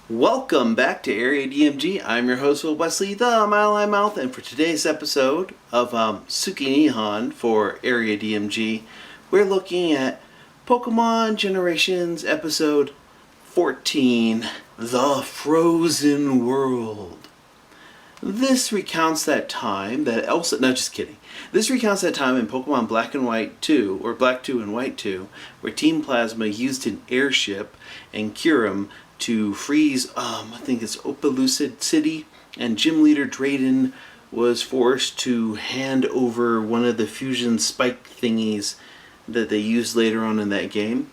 Welcome back to Area DMG. I'm your host, Will Wesley, the Mile High Mouth, and for today's episode of Suki Nihon for Area DMG, we're looking at Pokemon Generations episode 14, The Frozen World. This recounts that time that Elsa... No, just kidding. This recounts that time in Pokemon Black and White 2, or Black 2 and White 2, where Team Plasma used an airship and Kyurem to freeze, I think it's Opelucid City, and Gym Leader Drayden was forced to hand over one of the fusion spike thingies that they used later on in that game.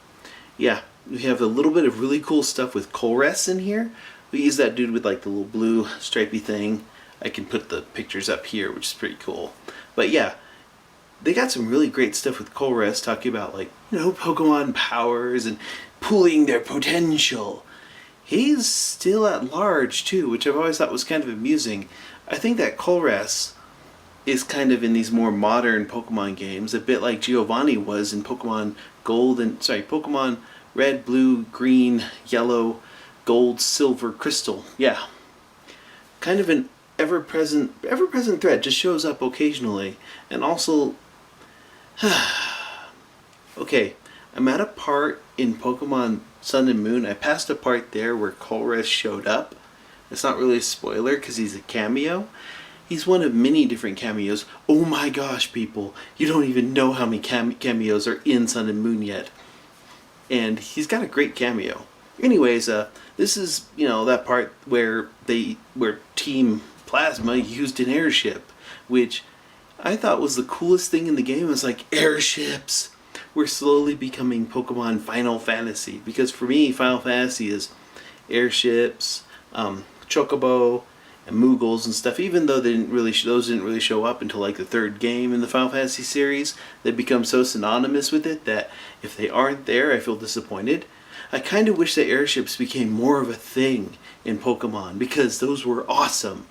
Yeah, we have a little bit of really cool stuff with Colress in here. We use that dude with like the little blue stripy thing. I can put the pictures up here, which is pretty cool. But yeah, they got some really great stuff with Colress, talking about like, Pokemon powers and pooling their potential. He's still at large too, which I've always thought was kind of amusing. I think that Colress is kind of in these more modern Pokemon games, a bit like Giovanni was in Pokemon Pokemon Red, Blue, Green, Yellow, Gold, Silver, Crystal. Yeah. Kind of an ever-present threat, just shows up occasionally. And also, okay, I'm at a part in Pokemon Sun and Moon. I passed a part there where Colress showed up. It's not really a spoiler because he's a cameo. He's one of many different cameos. Oh my gosh, people. You don't even know how many cameos are in Sun and Moon yet. And he's got a great cameo. Anyways, this is, that part where Team Plasma used an airship, which I thought was the coolest thing in the game. It was like, airships! We're slowly becoming Pokemon Final Fantasy, because for me, Final Fantasy is airships, Chocobo, and Moogles and stuff. Even though those didn't really show up until like the third game in the Final Fantasy series, they've become so synonymous with it that if they aren't there, I feel disappointed. I kind of wish that airships became more of a thing in Pokemon, because those were awesome.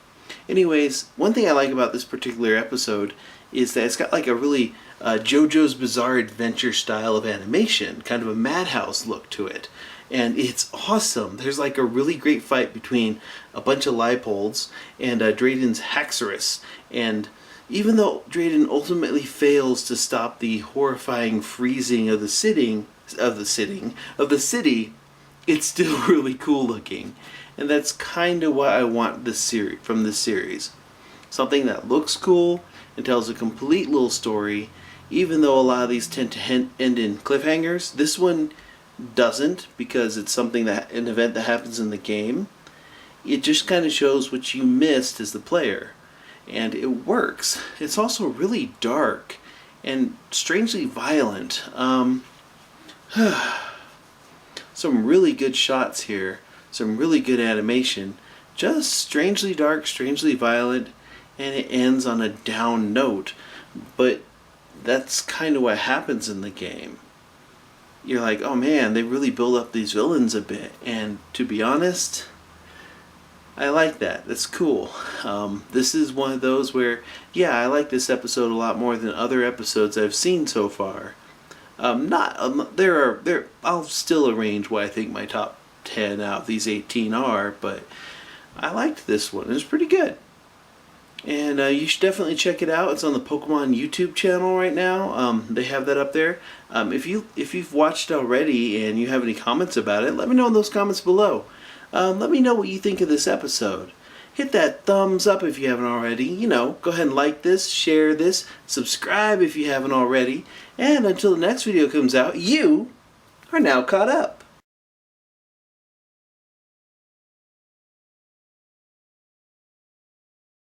Anyways, one thing I like about this particular episode is that it's got like a really JoJo's Bizarre Adventure style of animation, kind of a Madhouse look to it. And it's awesome. There's like a really great fight between a bunch of Liepolds and Drayden's Haxorus. And even though Drayden ultimately fails to stop the horrifying freezing of the city, it's still really cool looking. And that's kind of what I want from this series. Something that looks cool and tells a complete little story, even though a lot of these tend to end in cliffhangers. This one doesn't, because it's an event that happens in the game. It just kind of shows what you missed as the player, and it works. It's also really dark and strangely violent. Some really good shots here, some really good animation, just strangely dark, strangely violent, and it ends on a down note. But that's kind of what happens in the game. You're like, oh man, they really build up these villains a bit, and to be honest, I like that. That's cool. This is one of those where, yeah, I like this episode a lot more than other episodes I've seen so far. I'll still arrange what I think my top 10 out of these 18 are, but I liked this one. It was pretty good. And you should definitely check it out. It's on the Pokemon YouTube channel right now. They have that up there. If you've watched already and you have any comments about it, let me know in those comments below. Let me know what you think of this episode. Hit that thumbs up if you haven't already. Go ahead and like this, share this, subscribe if you haven't already. And until the next video comes out, you are now caught up.